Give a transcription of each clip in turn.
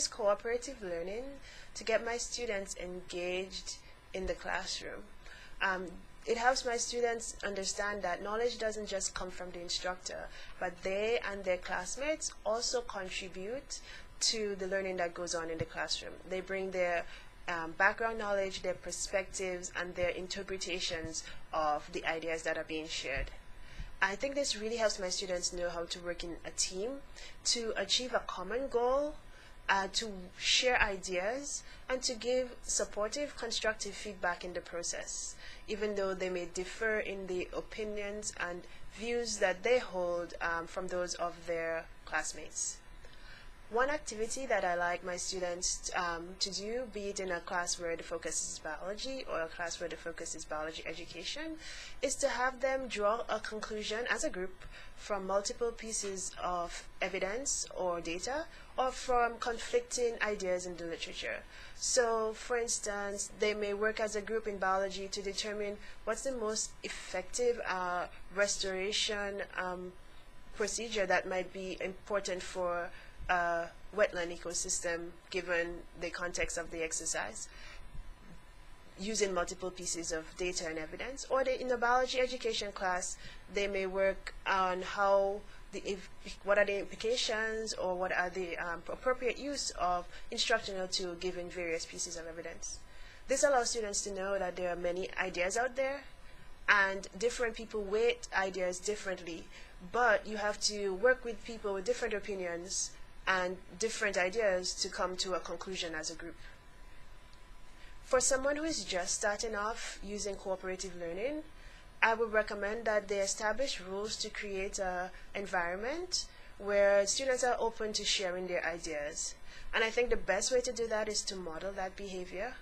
use cooperative learning to get my students engaged in the classroom. It helps my students understand that knowledge doesn't just come from the instructor, but they and their classmates also contribute to the learning that goes on in the classroom. They bring their background knowledge, their perspectives, and their interpretations of the ideas that are being shared. I think this really helps my students know how to work in a team, to achieve a common goal, to share ideas, and to give supportive, constructive feedback in the process, even though they may differ in the opinions and views that they hold from those of their classmates. One activity that I like my students to do, be it in a class where the focus is biology or a class where the focus is biology education, is to have them draw a conclusion as a group from multiple pieces of evidence or data, or from conflicting ideas in the literature. So, for instance, they may work as a group in biology to determine what's the most effective restoration procedure that might be important for a wetland ecosystem given the context of the exercise, using multiple pieces of data and evidence. Or in the biology education class, they may work on what are the implications or what are the appropriate use of instructional tool given various pieces of evidence. This allows students to know that there are many ideas out there and different people weight ideas differently, but you have to work with people with different opinions and different ideas to come to a conclusion as a group. For someone who is just starting off using cooperative learning, I would recommend that they establish rules to create an environment where students are open to sharing their ideas. And I think the best way to do that is to model that behavior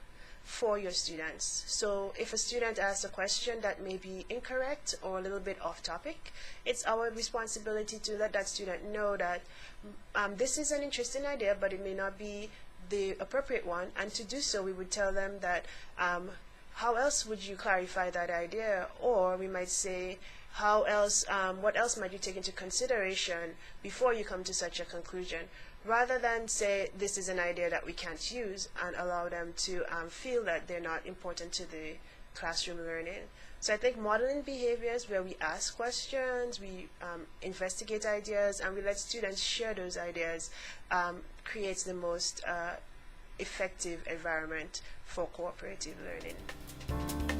for your students. So if a student asks a question that may be incorrect or a little bit off topic, it's our responsibility to let that student know that this is an interesting idea, but it may not be the appropriate one. And to do so, we would tell them that how else would you clarify that idea? Or we might say, how else, what else might you take into consideration before you come to such a conclusion? Rather than say, this is an idea that we can't use, and allow them to feel that they're not important to the classroom learning. So I think modeling behaviors where we ask questions, we investigate ideas, and we let students share those ideas creates the most effective environment for cooperative learning.